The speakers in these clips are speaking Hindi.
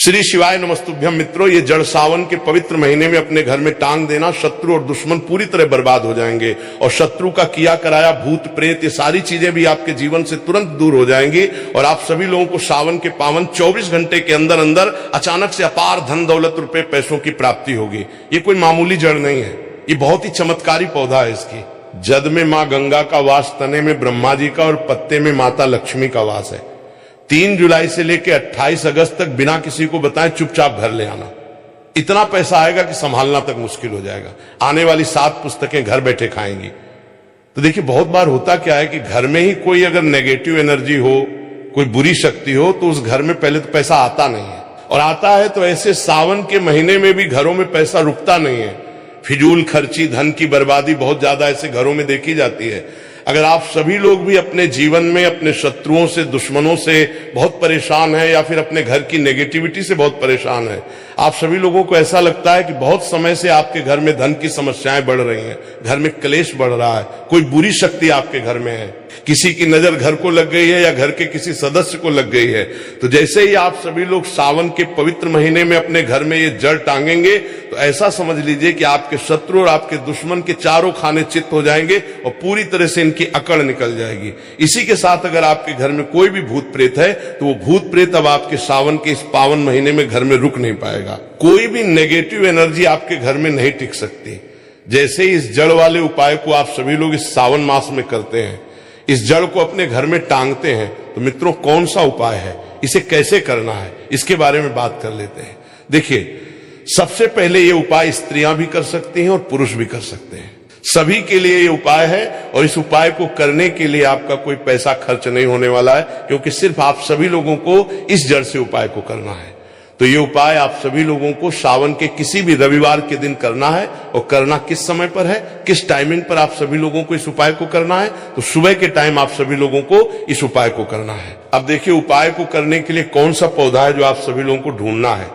श्री शिवाय नमस्तुभ्यम। मित्रों, ये जड़ सावन के पवित्र महीने में अपने घर में टांग देना, शत्रु और दुश्मन पूरी तरह बर्बाद हो जाएंगे और शत्रु का किया कराया भूत प्रेत ये सारी चीजें भी आपके जीवन से तुरंत दूर हो जाएंगी और आप सभी लोगों को सावन के पावन 24 घंटे के अंदर अंदर अचानक से अपार धन दौलत रुपए पैसों की प्राप्ति होगी। ये कोई मामूली जड़ नहीं है, ये बहुत ही चमत्कारी पौधा है। इसकी जद में माँ गंगा का वास, तने में ब्रह्मा जी का और पत्ते में माता लक्ष्मी का वास है। 3 जुलाई से लेकर 28 अगस्त तक बिना किसी को बताए चुपचाप घर ले आना। इतना पैसा आएगा कि संभालना तक मुश्किल हो जाएगा। आने वाली 7 पुस्तकें घर बैठे खाएंगी। तो देखिए, बहुत बार होता क्या है कि घर में ही कोई अगर नेगेटिव एनर्जी हो, कोई बुरी शक्ति हो, तो उस घर में पहले तो पैसा आता नहीं है, और आता है तो ऐसे सावन के महीने में भी घरों में पैसा रुकता नहीं है। फिजूल खर्ची, धन की बर्बादी बहुत ज्यादा ऐसे घरों में देखी जाती है। अगर आप सभी लोग भी अपने जीवन में अपने शत्रुओं से, दुश्मनों से बहुत परेशान हैं या फिर अपने घर की नेगेटिविटी से बहुत परेशान हैं, आप सभी लोगों को ऐसा लगता है कि बहुत समय से आपके घर में धन की समस्याएं बढ़ रही हैं, घर में क्लेश बढ़ रहा है, कोई बुरी शक्ति आपके घर में है, किसी की नजर घर को लग गई है या घर के किसी सदस्य को लग गई है, तो जैसे ही आप सभी लोग सावन के पवित्र महीने में अपने घर में ये जड़ टांगेंगे तो ऐसा समझ लीजिए कि आपके शत्रु और आपके दुश्मन के चारों खाने चित्त हो जाएंगे और पूरी तरह से इनकी अकड़ निकल जाएगी। इसी के साथ अगर आपके घर में कोई भी भूत प्रेत है तो वो भूत प्रेत अब आपके सावन के इस पावन महीने में घर में रुक नहीं पाएगा। कोई भी नेगेटिव एनर्जी आपके घर में नहीं टिक सकती। जैसे ही इस जड़ वाले उपाय को आप सभी लोग इस सावन मास में करते हैं, इस जड़ को अपने घर में टांगते हैं, तो मित्रों कौन सा उपाय है, इसे कैसे करना है, इसके बारे में बात कर लेते हैं। देखिए, सबसे पहले ये उपाय स्त्रियां भी कर सकती हैं और पुरुष भी कर सकते हैं। सभी के लिए ये उपाय है और इस उपाय को करने के लिए आपका कोई पैसा खर्च नहीं होने वाला है, क्योंकि सिर्फ आप सभी लोगों को इस जड़ से उपाय को करना है। तो ये उपाय आप सभी लोगों को सावन के किसी भी रविवार के दिन करना है। और करना किस समय पर है, किस टाइमिंग पर आप सभी लोगों को इस उपाय को करना है, तो सुबह के टाइम आप सभी लोगों को इस उपाय को करना है। अब देखिए, उपाय को करने के लिए कौन सा पौधा है जो आप सभी लोगों को ढूंढना है।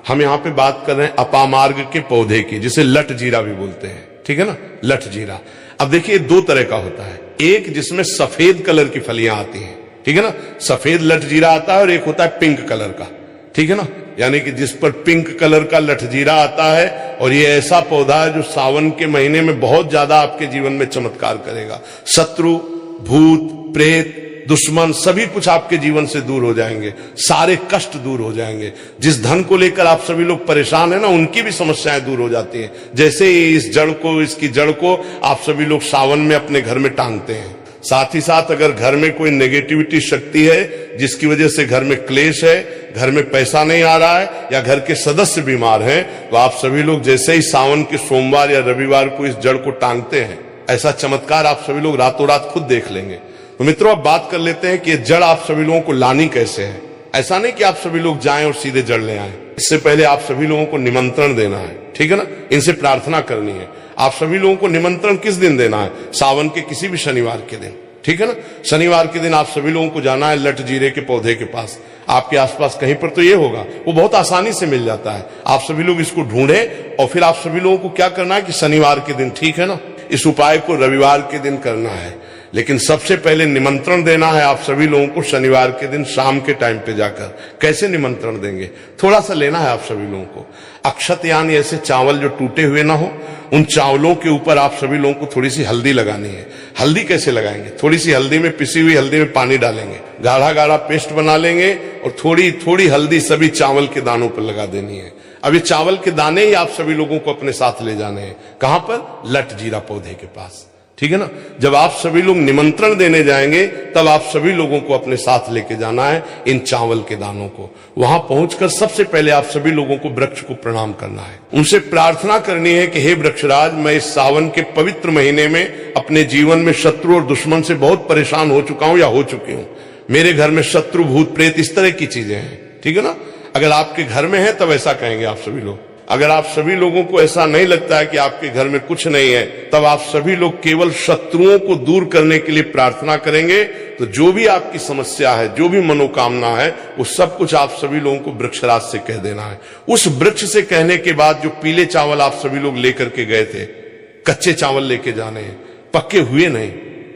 हम यहाँ पे बात कर रहे हैं अपामार्ग के पौधे की, जिसे लट जीरा भी बोलते हैं, ठीक है ना, लट जीरा। अब देखिए, 2 तरह का होता है, एक जिसमें सफेद कलर की फलियां आती हैं, ठीक है ना, सफेद लट जीरा आता है, और एक होता है पिंक कलर का, ठीक है ना, यानी कि जिस पर पिंक कलर का लठजीरा आता है। और ये ऐसा पौधा है जो सावन के महीने में बहुत ज्यादा आपके जीवन में चमत्कार करेगा। शत्रु, भूत प्रेत, दुश्मन सभी कुछ आपके जीवन से दूर हो जाएंगे, सारे कष्ट दूर हो जाएंगे। जिस धन को लेकर आप सभी लोग परेशान है ना, उनकी भी समस्याएं दूर हो जाती हैं। जैसे ही इस जड़ को, इसकी जड़ को आप सभी लोग सावन में अपने घर में टांगते हैं। साथ ही साथ अगर घर में कोई नेगेटिविटी शक्ति है जिसकी वजह से घर में क्लेश है, घर में पैसा नहीं आ रहा है या घर के सदस्य बीमार हैं, तो आप सभी लोग जैसे ही सावन के सोमवार या रविवार को इस जड़ को टांगते हैं, ऐसा चमत्कार आप सभी लोग रातों रात खुद देख लेंगे। तो मित्रों, अब बात कर लेते हैं कि जड़ आप सभी लोगों को लानी कैसे है। ऐसा नहीं कि आप सभी लोग जाएं और सीधे जड़ ले आए। इससे पहले आप सभी लोगों को निमंत्रण देना है, ठीक है ना, इनसे प्रार्थना करनी है। आप सभी लोगों को निमंत्रण किस दिन देना है, सावन के किसी भी शनिवार के दिन, ठीक है ना। शनिवार के दिन आप सभी लोगों को जाना है लट जीरे के पौधे के पास। आपके आसपास कहीं पर तो ये होगा, वो बहुत आसानी से मिल जाता है। आप सभी लोग इसको ढूंढें और फिर आप सभी लोगों को क्या करना है कि शनिवार के दिन, ठीक है ना, इस उपाय को रविवार के दिन करना है। लेकिन सबसे पहले निमंत्रण देना है आप सभी लोगों को शनिवार के दिन शाम के टाइम पे जाकर। कैसे निमंत्रण देंगे, थोड़ा सा लेना है आप सभी लोगों को अक्षत, यानी ऐसे चावल जो टूटे हुए ना हो, उन चावलों के ऊपर आप सभी लोगों को थोड़ी सी हल्दी लगानी है। हल्दी कैसे लगाएंगे, थोड़ी सी हल्दी में, पिसी हुई हल्दी में पानी डालेंगे, गाढ़ा गाढ़ा पेस्ट बना लेंगे और थोड़ी थोड़ी हल्दी सभी चावल के दानों पर लगा देनी है। अब ये चावल के दाने ही आप सभी लोगों को अपने साथ ले जाने हैं। कहां पर, लट जीरा पौधे के पास, ठीक है ना। जब आप सभी लोग निमंत्रण देने जाएंगे तब आप सभी लोगों को अपने साथ लेके जाना है इन चावल के दानों को। वहां पहुंचकर सबसे पहले आप सभी लोगों को वृक्ष को प्रणाम करना है, उनसे प्रार्थना करनी है कि हे वृक्षराज, मैं इस सावन के पवित्र महीने में अपने जीवन में शत्रु और दुश्मन से बहुत परेशान हो चुका हूं या हो चुकी हूं। मेरे घर में शत्रु, भूत प्रेत इस तरह की चीजें हैं, ठीक है ना। अगर आपके घर में है तब ऐसा कहेंगे आप सभी लोग। अगर आप सभी लोगों को ऐसा नहीं लगता है कि आपके घर में कुछ नहीं है, तब आप सभी लोग केवल शत्रुओं को दूर करने के लिए प्रार्थना करेंगे। तो जो भी आपकी समस्या है, जो भी मनोकामना है, वो सब कुछ आप सभी लोगों को वृक्षराज से कह देना है। उस वृक्ष से कहने के बाद जो पीले चावल आप सभी लोग लेकर के गए थे, कच्चे चावल लेके जाने हैं, पक्के हुए नहीं।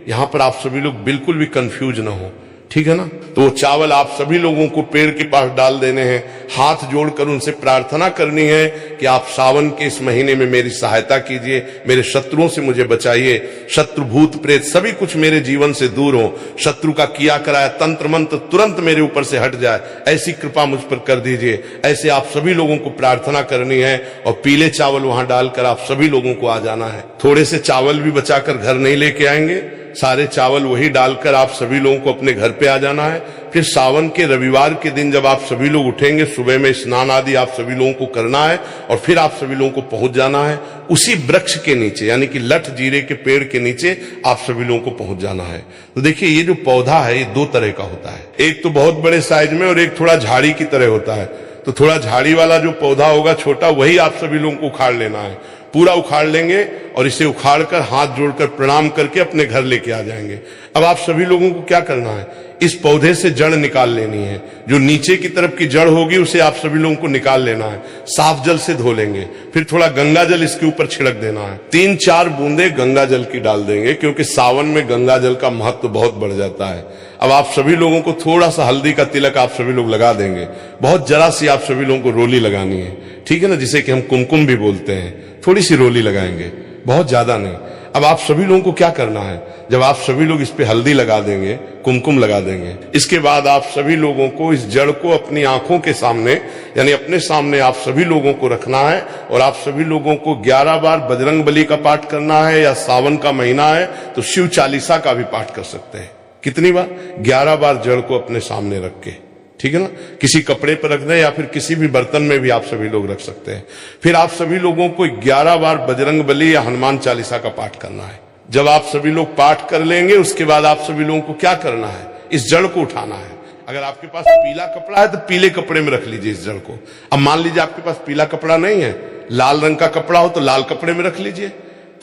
यहां पर आप सभी लोग बिल्कुल भी कंफ्यूज ना हो। ठीक है ना। तो वो चावल आप सभी लोगों को पेड़ के पास डाल देने हैं, हाथ जोड़कर उनसे प्रार्थना करनी है कि आप सावन के इस महीने में मेरी सहायता कीजिए, मेरे शत्रुओं से मुझे बचाइए, शत्रु भूत प्रेत सभी कुछ मेरे जीवन से दूर हो, शत्रु का किया कराया तंत्र मंत्र तुरंत मेरे ऊपर से हट जाए, ऐसी कृपा मुझ पर कर दीजिए। ऐसे आप सभी लोगों को प्रार्थना करनी है और पीले चावल वहां डालकर आप सभी लोगों को आ जाना है। थोड़े से चावल भी बचाकर घर नहीं लेके आएंगे, सारे चावल वही डालकर आप सभी लोगों को अपने घर पे आ जाना है। फिर सावन के रविवार के दिन जब आप सभी लोग उठेंगे, सुबह में स्नान आदि आप सभी लोगों को करना है और फिर आप सभी लोगों को पहुंच जाना है उसी वृक्ष के नीचे, यानी कि लठ जीरे के पेड़ के नीचे आप सभी लोगों को पहुंच जाना है। तो देखिए ये जो पौधा है ये दो तरह का होता है, एक तो बहुत बड़े साइज में और एक थोड़ा झाड़ी की तरह होता है। तो थोड़ा झाड़ी वाला जो पौधा होगा छोटा, वही आप सभी लोगों को उखाड़ लेना है, पूरा उखाड़ लेंगे और इसे उखाड़कर हाथ जोड़कर प्रणाम करके अपने घर लेके आ जाएंगे। अब आप सभी लोगों को क्या करना है, इस पौधे से जड़ निकाल लेनी है, जो नीचे की तरफ की जड़ होगी उसे आप सभी लोगों को निकाल लेना है, साफ जल से धो लेंगे, फिर थोड़ा गंगा जल इसके ऊपर छिड़क देना है, 3-4 बूंदे गंगा जल की डाल देंगे, क्योंकि सावन में गंगा जल का महत्व बहुत बढ़ जाता है। अब आप सभी लोगों को थोड़ा सा हल्दी का तिलक आप सभी लोग लगा देंगे, बहुत जरा सी आप सभी लोगों को रोली लगानी है, ठीक है ना, जिसे कि हम कुमकुम भी बोलते हैं, थोड़ी सी रोली लगाएंगे, बहुत ज्यादा नहीं। अब आप सभी लोगों को क्या करना है, जब आप सभी लोग इस पे हल्दी लगा देंगे, कुमकुम लगा देंगे, इसके बाद आप सभी लोगों को इस जड़ को अपनी आंखों के सामने, यानी अपने सामने आप सभी लोगों को रखना है और आप सभी लोगों को 11 बार बजरंग बली का पाठ करना है, या सावन का महीना है तो शिव चालीसा का भी पाठ कर सकते हैं। कितनी बार? 11 बार जड़ को अपने सामने रख के, ठीक है ना, किसी कपड़े पर रख दें या फिर किसी भी बर्तन में भी आप सभी लोग रख सकते हैं। फिर आप सभी लोगों को 11 बार बजरंग बली या हनुमान चालीसा का पाठ करना है। जब आप सभी लोग पाठ कर लेंगे उसके बाद आप सभी लोगों को क्या करना है, इस जड़ को उठाना है। अगर आपके पास पीला कपड़ा है तो पीले कपड़े में रख लीजिए इस जड़ को। अब मान लीजिए आपके पास पीला कपड़ा नहीं है, लाल रंग का कपड़ा हो तो लाल कपड़े में रख लीजिए।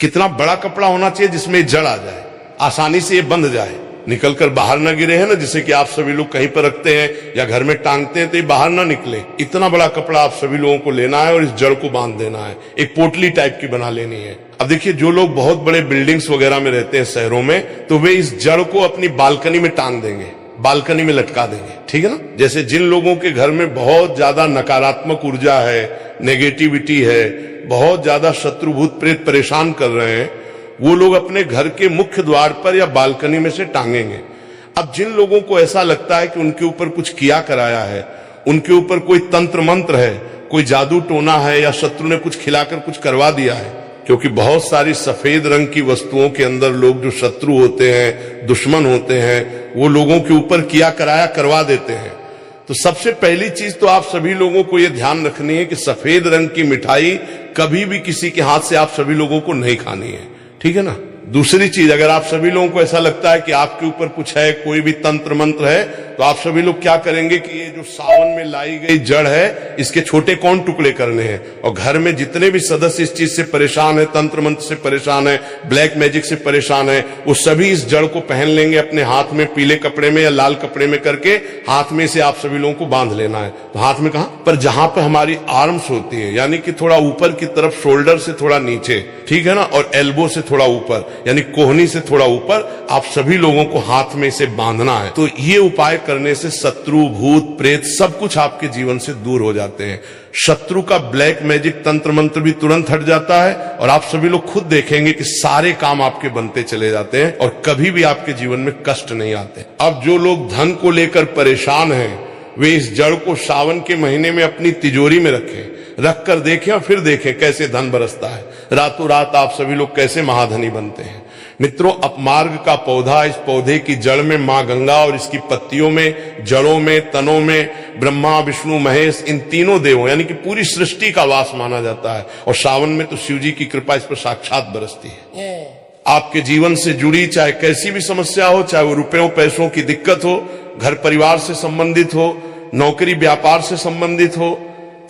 कितना बड़ा कपड़ा होना चाहिए जिसमें जड़ आ जाए, आसानी से ये बंध जाए, निकलकर बाहर ना गिरे, है ना, जिसे कि आप सभी लोग कहीं पर रखते हैं या घर में टांगते हैं तो ये बाहर ना निकले। इतना बड़ा कपड़ा आप सभी लोगों को लेना है और इस जड़ को बांध देना है, एक पोटली टाइप की बना लेनी है। अब देखिए जो लोग बहुत बड़े बिल्डिंग्स वगैरह में रहते हैं शहरों में, तो वे इस जड़ को अपनी बालकनी में टांग देंगे, बालकनी में लटका देंगे, ठीक है ना। जैसे जिन लोगों के घर में बहुत ज्यादा नकारात्मक ऊर्जा है, नेगेटिविटी है, बहुत ज्यादा शत्रुभूत प्रेत परेशान कर रहे हैं, वो लोग अपने घर के मुख्य द्वार पर या बालकनी में से टांगेंगे। अब जिन लोगों को ऐसा लगता है कि उनके ऊपर कुछ किया कराया है, उनके ऊपर कोई तंत्र मंत्र है, कोई जादू टोना है, या शत्रु ने कुछ खिलाकर कुछ करवा दिया है, क्योंकि बहुत सारी सफेद रंग की वस्तुओं के अंदर लोग जो शत्रु होते हैं, दुश्मन होते हैं, वो लोगों के ऊपर किया कराया करवा देते हैं। तो सबसे पहली चीज तो आप सभी लोगों को यह ध्यान रखनी है कि सफेद रंग की मिठाई कभी भी किसी के हाथ से आप सभी लोगों को नहीं खानी है, ठीक है ना। दूसरी चीज, अगर आप सभी लोगों को ऐसा लगता है कि आपके ऊपर कुछ है, कोई भी तंत्र मंत्र है, तो आप सभी लोग क्या करेंगे कि ये जो सावन में लाई गई जड़ है, इसके छोटे कौन टुकड़े करने हैं, और घर में जितने भी सदस्य इस चीज से परेशान है, तंत्र मंत्र से परेशान है, ब्लैक मैजिक से परेशान है, वो सभी इस जड़ को पहन लेंगे अपने हाथ में, पीले कपड़े में या लाल कपड़े में करके हाथ में से आप सभी लोगों को बांध लेना है। तो हाथ में कहां पर, जहां पर हमारी आर्म्स होती है, यानी कि थोड़ा ऊपर की तरफ, शोल्डर से थोड़ा नीचे, ठीक है ना, और एल्बो से थोड़ा ऊपर, यानी कोहनी से थोड़ा ऊपर, आप सभी लोगों को हाथ में इसे बांधना है। तो ये उपाय करने से शत्रु भूत प्रेत सब कुछ आपके जीवन से दूर हो जाते हैं। शत्रु का ब्लैक मैजिक तंत्र मंत्र भी तुरंत हट जाता है और आप सभी लोग खुद देखेंगे कि सारे काम आपके बनते चले जाते हैं और कभी भी आपके जीवन में कष्ट नहीं आते। अब जो लोग धन को लेकर परेशान हैं, वे इस जड़ को सावन के महीने में अपनी तिजोरी में रखें, रख कर देखें और फिर देखें कैसे धन बरसता है, रातों रात आप सभी लोग कैसे महाधनी बनते हैं। मित्रों, अपमार्ग का पौधा, इस पौधे की जड़ में मां गंगा और इसकी पत्तियों में, जड़ों में, तनों में ब्रह्मा विष्णु महेश, इन तीनों देवों यानी कि पूरी सृष्टि का वास माना जाता है। और सावन में तो शिव जी की कृपा इस पर साक्षात बरसती है। आपके जीवन से जुड़ी चाहे कैसी भी समस्या हो, चाहे वो रुपयों पैसों की दिक्कत हो, घर परिवार से संबंधित हो, नौकरी व्यापार से संबंधित हो,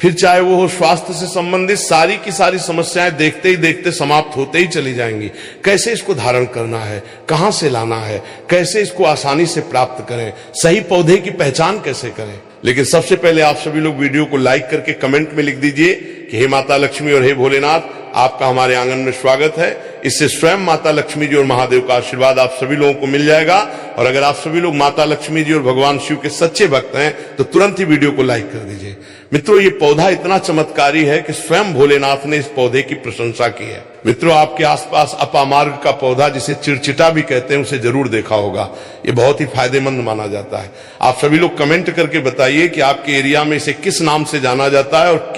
फिर चाहे वो हो स्वास्थ्य से संबंधित, सारी की सारी समस्याएं देखते ही देखते समाप्त होते ही चली जाएंगी। कैसे इसको धारण करना है, कहां से लाना है, कैसे इसको आसानी से प्राप्त करें, सही पौधे की पहचान कैसे करें। लेकिन सबसे पहले आप सभी लोग वीडियो को लाइक करके कमेंट में लिख दीजिए कि हे माता लक्ष्मी और हे भोलेनाथ, आपका हमारे आंगन में स्वागत है। इससे स्वयं माता लक्ष्मी जी और महादेव का आशीर्वाद आप सभी लोगों को मिल जाएगा। और अगर आप सभी लोग माता लक्ष्मी जी और भगवान शिव के सच्चे भक्त हैं तो तुरंत ही वीडियो को लाइक कर दीजिए। मित्रों, ये पौधा इतना चमत्कारी है कि स्वयं भोलेनाथ ने इस पौधे की प्रशंसा की है। मित्रों, आपके आसपास अपामार्ग का पौधा, जिसे चिड़चिटा भी कहते हैं, उसे जरूर देखा होगा। ये बहुत ही फायदेमंद माना जाता है। आप सभी लोग कमेंट करके बताइए कि आपके एरिया में इसे किस नाम से जाना जाता है और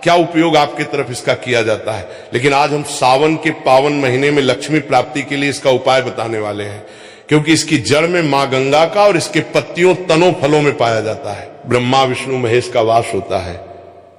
क्या उपयोग आपके तरफ इसका किया जाता है। लेकिन आज हम सावन के पावन महीने में लक्ष्मी प्राप्ति के लिए इसका उपाय बताने वाले हैं, क्योंकि इसकी जड़ में मां गंगा का और इसके पत्तियों, तनों, फलों में पाया जाता है ब्रह्मा विष्णु महेश का वास होता है।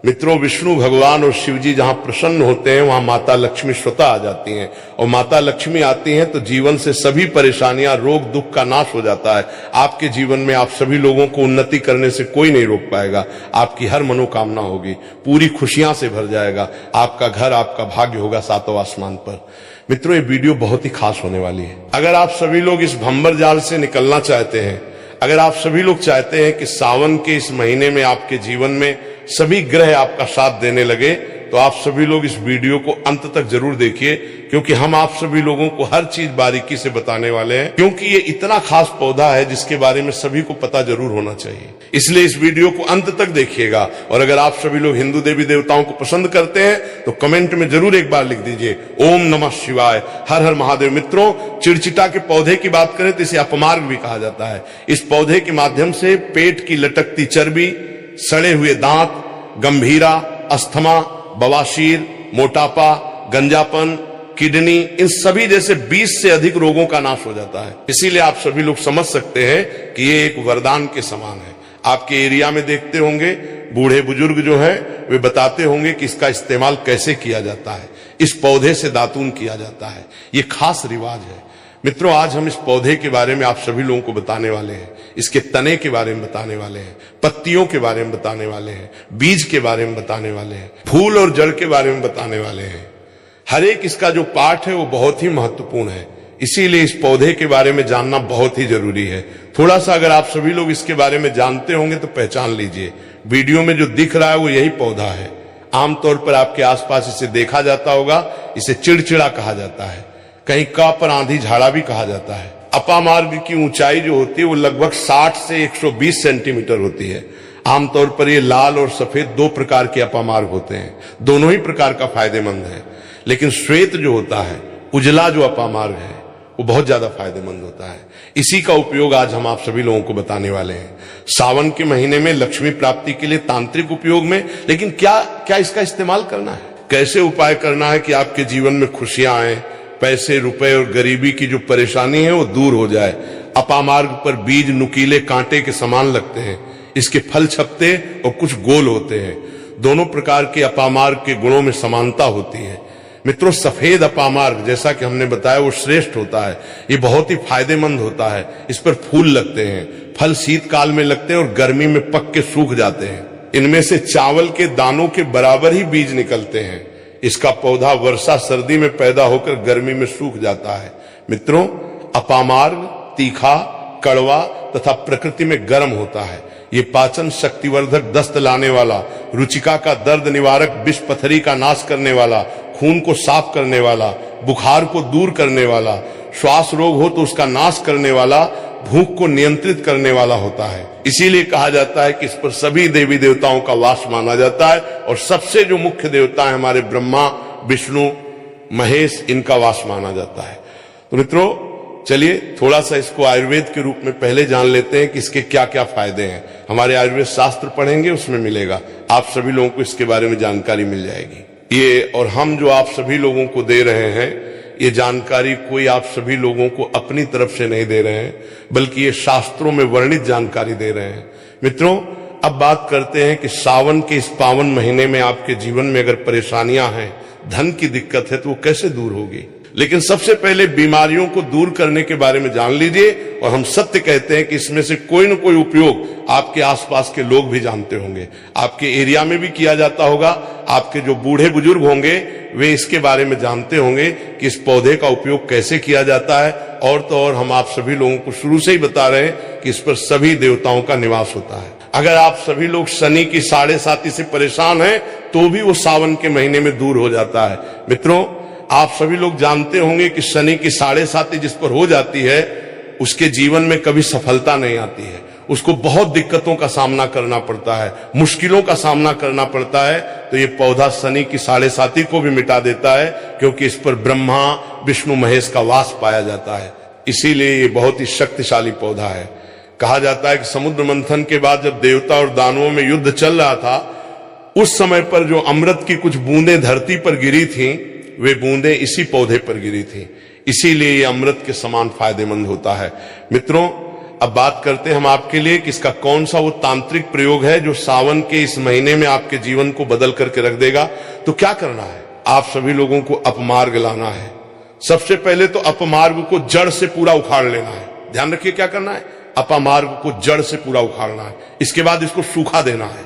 मित्रों, विष्णु भगवान और शिव जी जहां प्रसन्न होते हैं वहां माता लक्ष्मी स्वतः आ जाती हैं, और माता लक्ष्मी आती हैं तो जीवन से सभी परेशानियां, रोग, दुख का नाश हो जाता है। आपके जीवन में आप सभी लोगों को उन्नति करने से कोई नहीं रोक पाएगा। आपकी हर मनोकामना होगी, पूरी खुशियां से भर जाएगा। आपका घर, आपका भाग्य होगा सातों आसमान पर। मित्रों, ये वीडियो बहुत ही खास होने वाली है। अगर आप सभी लोग इस भंवर जाल से निकलना चाहते हैं, अगर आप सभी लोग चाहते हैं कि सावन के इस महीने में आपके जीवन में सभी ग्रह आपका साथ देने लगे, तो आप सभी लोग इस वीडियो को अंत तक जरूर देखिए, क्योंकि हम आप सभी लोगों को हर चीज बारीकी से बताने वाले हैं। क्योंकि ये इतना खास पौधा है जिसके बारे में सभी को पता जरूर होना चाहिए। इसलिए इस वीडियो को अंत तक देखिएगा। और अगर आप सभी लोग हिंदू देवी देवताओं को पसंद करते हैं तो कमेंट में जरूर एक बार लिख दीजिए ओम नमः शिवाय, हर हर महादेव। मित्रों, चिड़चिटा के पौधे की बात करें तो इसे अपमार्ग भी कहा जाता है। इस पौधे के माध्यम से पेट की लटकती चर्बी, सड़े हुए दांत, गंभीरा, अस्थमा, बवासीर, मोटापा, गंजापन, किडनी, इन सभी जैसे 20 से अधिक रोगों का नाश हो जाता है। इसीलिए आप सभी लोग समझ सकते हैं कि ये एक वरदान के समान है। आपके एरिया में देखते होंगे बूढ़े बुजुर्ग जो है वे बताते होंगे कि इसका इस्तेमाल कैसे किया जाता है। इस पौधे से दातून किया जाता है, ये खास रिवाज है। मित्रों, आज हम इस पौधे के बारे में आप सभी लोगों को बताने वाले हैं। इसके तने के बारे में बताने वाले हैं, पत्तियों के बारे में बताने वाले हैं, बीज के बारे में बताने वाले हैं, फूल और जड़ के बारे में बताने वाले हैं। हर एक इसका जो पार्ट है वो बहुत ही महत्वपूर्ण है। इसीलिए इस पौधे के बारे में जानना बहुत ही जरूरी है। थोड़ा सा अगर आप सभी लोग इसके बारे में जानते होंगे तो पहचान लीजिए। वीडियो में जो दिख रहा है वो यही पौधा है। आमतौर पर आपके आसपास इसे देखा जाता होगा। इसे चिड़चिड़ा कहा जाता है, कहीं का पर आंधी झाड़ा भी कहा जाता है। अपामार्ग की ऊंचाई जो होती है वो लगभग 60 से 120 सेंटीमीटर होती है। आमतौर पर ये लाल और सफेद दो प्रकार के अपामार्ग होते हैं। दोनों ही प्रकार का फायदेमंद है, लेकिन श्वेत जो होता है, उजला जो अपामार्ग है, वो बहुत ज्यादा फायदेमंद होता है। इसी का उपयोग आज हम आप सभी लोगों को बताने वाले हैं। सावन के महीने में लक्ष्मी प्राप्ति के लिए तांत्रिक उपयोग में, लेकिन क्या इसका इस्तेमाल करना है, कैसे उपाय करना है कि आपके जीवन में खुशियां आए, पैसे, रुपए और गरीबी की जो परेशानी है वो दूर हो जाए। अपामार्ग पर बीज नुकीले कांटे के समान लगते हैं। इसके फल छपते और कुछ गोल होते हैं। दोनों प्रकार के अपामार्ग के गुणों में समानता होती है। मित्रों, सफेद अपामार्ग जैसा कि हमने बताया वो श्रेष्ठ होता है। ये बहुत ही फायदेमंद होता है। इस पर फूल लगते हैं, फल शीतकाल में लगते हैं और गर्मी में पक के सूख जाते हैं। इनमें से चावल के दानों के बराबर ही बीज निकलते हैं। इसका पौधा वर्षा सर्दी में पैदा होकर गर्मी में सूख जाता है। मित्रों, अपामार्ग तीखा, कड़वा तथा प्रकृति में गर्म होता है। ये पाचन शक्तिवर्धक, दस्त लाने वाला, रुचिका का दर्द निवारक, विष पथरी का नाश करने वाला, खून को साफ करने वाला, बुखार को दूर करने वाला, श्वास रोग हो तो उसका नाश करने वाला, भूख को नियंत्रित करने वाला होता है। इसीलिए कहा जाता है कि इस पर सभी देवी देवताओं का वास माना जाता है, और सबसे जो मुख्य देवता है हमारे ब्रह्मा विष्णु महेश, इनका वास माना जाता है। तो मित्रों, चलिए थोड़ा सा इसको आयुर्वेद के रूप में पहले जान लेते हैं कि इसके क्या क्या फायदे हैं। हमारे आयुर्वेद शास्त्र पढ़ेंगे, उसमें मिलेगा, आप सभी लोगों को इसके बारे में जानकारी मिल जाएगी। ये और हम जो आप सभी लोगों को दे रहे हैं, ये जानकारी कोई आप सभी लोगों को अपनी तरफ से नहीं दे रहे हैं, बल्कि ये शास्त्रों में वर्णित जानकारी दे रहे हैं। मित्रों, अब बात करते हैं कि सावन के इस पावन महीने में आपके जीवन में अगर परेशानियां हैं, धन की दिक्कत है, तो वो कैसे दूर होगी। लेकिन सबसे पहले बीमारियों को दूर करने के बारे में जान लीजिए। और हम सत्य कहते हैं कि इसमें से कोई न कोई उपयोग आपके आसपास के लोग भी जानते होंगे, आपके एरिया में भी किया जाता होगा। आपके जो बूढ़े बुजुर्ग होंगे वे इसके बारे में जानते होंगे कि इस पौधे का उपयोग कैसे किया जाता है। और तो और हम आप सभी लोगों को शुरू से ही बता रहे हैं कि इस पर सभी देवताओं का निवास होता है। अगर आप सभी लोग शनि की 7.5 से परेशान हैं तो भी वो सावन के महीने में दूर हो जाता है। मित्रों, आप सभी लोग जानते होंगे कि शनि की 7.5 जिस पर हो जाती है उसके जीवन में कभी सफलता नहीं आती है, उसको बहुत दिक्कतों का सामना करना पड़ता है, मुश्किलों का सामना करना पड़ता है। तो ये पौधा शनि की 7.5 को भी मिटा देता है, क्योंकि इस पर ब्रह्मा विष्णु महेश का वास पाया जाता है। इसीलिए ये बहुत ही शक्तिशाली पौधा है। कहा जाता है कि समुद्र मंथन के बाद जब देवता और दानवों में युद्ध चल रहा था, उस समय पर जो अमृत की कुछ बूंदें धरती पर गिरी थी, वे बूंदें इसी पौधे पर गिरी थी। इसीलिए ये अमृत के समान फायदेमंद होता है। मित्रों, अब बात करते हैं हम आपके लिए कि इसका कौन सा वो तांत्रिक प्रयोग है जो सावन के इस महीने में आपके जीवन को बदल करके रख देगा। तो क्या करना है? आप सभी लोगों को अपमार्ग लाना है। सबसे पहले तो अपमार्ग को जड़ से पूरा उखाड़ लेना है। ध्यान रखिए क्या करना है, अपमार्ग को जड़ से पूरा उखाड़ना है। इसके बाद इसको सूखा देना है।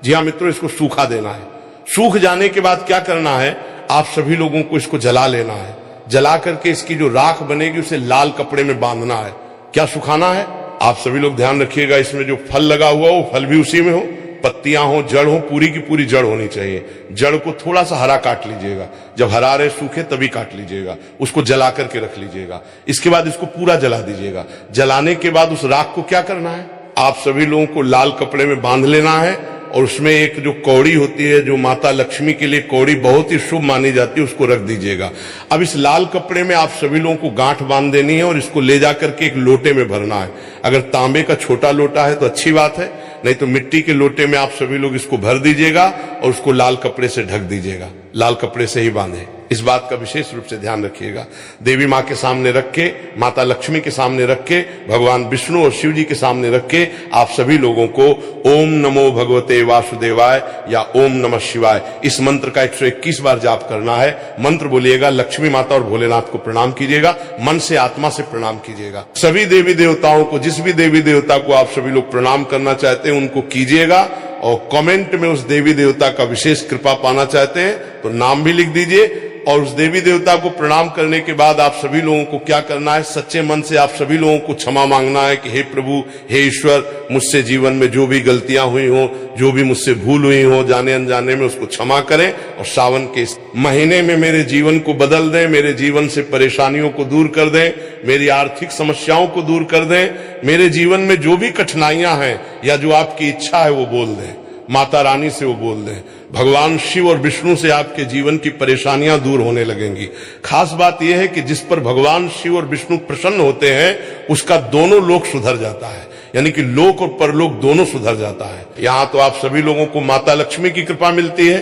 जी हाँ मित्रों, इसको सूखा देना है। सूख जाने के बाद क्या करना है, आप सभी लोगों को इसको जला लेना है। जला करके इसकी जो राख बनेगी उसे लाल कपड़े में बांधना है। क्या सुखाना है? आप सभी लोग ध्यान रखिएगा, इसमें जो फल लगा हुआ वो फल भी उसी में हो, पत्तियां हो, जड़ हो, पूरी की पूरी जड़ होनी चाहिए। जड़ को थोड़ा सा हरा काट लीजिएगा, जब हरा रहे सूखे तभी काट लीजिएगा, उसको जला करके रख लीजिएगा। इसके बाद इसको पूरा जला दीजिएगा। जलाने के बाद उस राख को क्या करना है, आप सभी लोगों को लाल कपड़े में बांध लेना है और उसमें एक जो कौड़ी होती है, जो माता लक्ष्मी के लिए कौड़ी बहुत ही शुभ मानी जाती है, उसको रख दीजिएगा। अब इस लाल कपड़े में आप सभी लोगों को गांठ बांध देनी है और इसको ले जाकर के एक लोटे में भरना है। अगर तांबे का छोटा लोटा है तो अच्छी बात है, नहीं तो मिट्टी के लोटे में आप सभी लोग इसको भर दीजिएगा और उसको लाल कपड़े से ढक दीजिएगा। लाल कपड़े से ही बांधे, इस बात का विशेष रूप से ध्यान रखिएगा। देवी माँ के सामने रख के, माता लक्ष्मी के सामने रख के, भगवान विष्णु और शिव जी के सामने रख के आप सभी लोगों को ओम नमो भगवते वासुदेवाय या ओम नमः शिवाय इस मंत्र का 121 बार जाप करना है। मंत्र बोलिएगा, लक्ष्मी माता और भोलेनाथ को प्रणाम कीजिएगा, मन से आत्मा से प्रणाम कीजिएगा। सभी देवी देवताओं को, जिस भी देवी देवता को आप सभी लोग प्रणाम करना चाहते हैं उनको कीजिएगा और कमेंट में उस देवी देवता का विशेष कृपा पाना चाहते हैं तो नाम भी लिख दीजिए। और उस देवी देवता को प्रणाम करने के बाद आप सभी लोगों को क्या करना है, सच्चे मन से आप सभी लोगों को क्षमा मांगना है कि हे प्रभु, हे ईश्वर, मुझसे जीवन में जो भी गलतियां हुई हो, जो भी मुझसे भूल हुई हो जाने अनजाने में, उसको क्षमा करें और सावन के इस महीने में मेरे जीवन को बदल दें, मेरे जीवन से परेशानियों को दूर कर दें, मेरी आर्थिक समस्याओं को दूर कर दें, मेरे जीवन में जो भी कठिनाइयां हैं या जो आपकी इच्छा है वो बोल दें, माता रानी से वो बोल दें। भगवान शिव और विष्णु से आपके जीवन की परेशानियां दूर होने लगेंगी। खास बात यह है कि जिस पर भगवान शिव और विष्णु प्रसन्न होते हैं उसका दोनों लोक सुधर जाता है, यानी कि लोक और परलोक दोनों सुधर जाता है। यहाँ तो आप सभी लोगों को माता लक्ष्मी की कृपा मिलती है,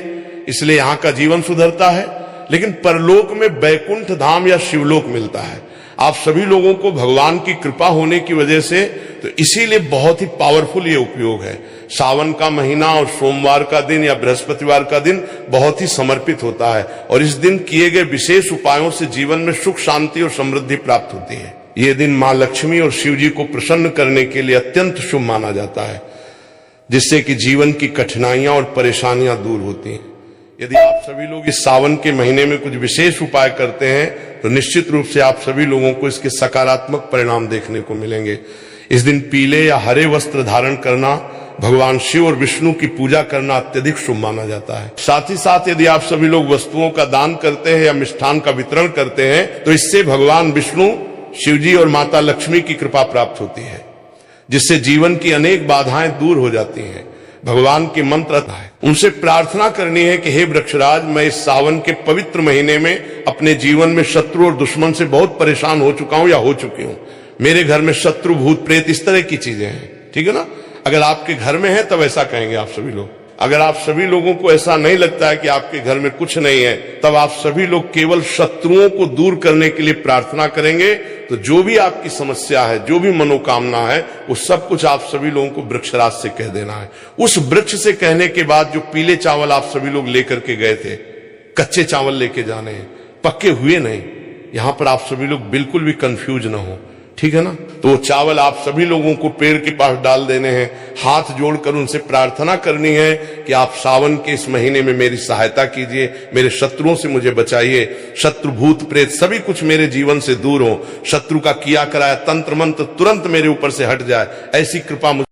इसलिए यहाँ का जीवन सुधरता है, लेकिन परलोक में बैकुंठ धाम या शिवलोक मिलता है। आप सभी लोगों को भगवान की कृपा होने की वजह से, तो इसीलिए बहुत ही पावरफुल ये उपयोग है। सावन का महीना और सोमवार का दिन या बृहस्पतिवार का दिन बहुत ही समर्पित होता है और इस दिन किए गए विशेष उपायों से जीवन में सुख, शांति और समृद्धि प्राप्त होती है। ये दिन मां लक्ष्मी और शिव जी को प्रसन्न करने के लिए अत्यंत शुभ माना जाता है, जिससे कि जीवन की कठिनाइयां और परेशानियां दूर होती हैं। यदि आप सभी लोग इस सावन के महीने में कुछ विशेष उपाय करते हैं तो निश्चित रूप से आप सभी लोगों को इसके सकारात्मक परिणाम देखने को मिलेंगे। इस दिन पीले या हरे वस्त्र धारण करना, भगवान शिव और विष्णु की पूजा करना अत्यधिक शुभ माना जाता है। साथ ही साथ यदि आप सभी लोग वस्तुओं का दान करते हैं या मिष्ठान का वितरण करते हैं तो इससे भगवान विष्णु, शिव जी और माता लक्ष्मी की कृपा प्राप्त होती है, जिससे जीवन की अनेक बाधाएं दूर हो जाती हैं। भगवान के मंत्र है, उनसे प्रार्थना करनी है कि हे वृक्षराज, मैं इस सावन के पवित्र महीने में अपने जीवन में शत्रु और दुश्मन से बहुत परेशान हो चुका हूं या हो चुकी हूं। मेरे घर में शत्रु, भूत, प्रेत, इस तरह की चीजें हैं, ठीक है ना। अगर आपके घर में है तब ऐसा कहेंगे आप सभी लोग। अगर आप सभी लोगों को ऐसा नहीं लगता है कि आपके घर में कुछ नहीं है, तब आप सभी लोग केवल शत्रुओं को दूर करने के लिए प्रार्थना करेंगे, तो जो भी आपकी समस्या है, जो भी मनोकामना है, वो सब कुछ आप सभी लोगों को वृक्षराज से कह देना है। उस वृक्ष से कहने के बाद जो पीले चावल आप सभी लोग लेकर के गए थे, कच्चे चावल लेके जाने हैं, पक्के हुए नहीं। यहां पर आप सभी लोग बिल्कुल भी कंफ्यूज ना हो, ठीक है ना। तो वो चावल आप सभी लोगों को पेड़ के पास डाल देने हैं, हाथ जोड़कर उनसे प्रार्थना करनी है कि आप सावन के इस महीने में मेरी सहायता कीजिए, मेरे शत्रुओं से मुझे बचाइए, शत्रु, भूत, प्रेत सभी कुछ मेरे जीवन से दूर हो, शत्रु का किया कराया तंत्र मंत्र तुरंत मेरे ऊपर से हट जाए, ऐसी कृपा मुझे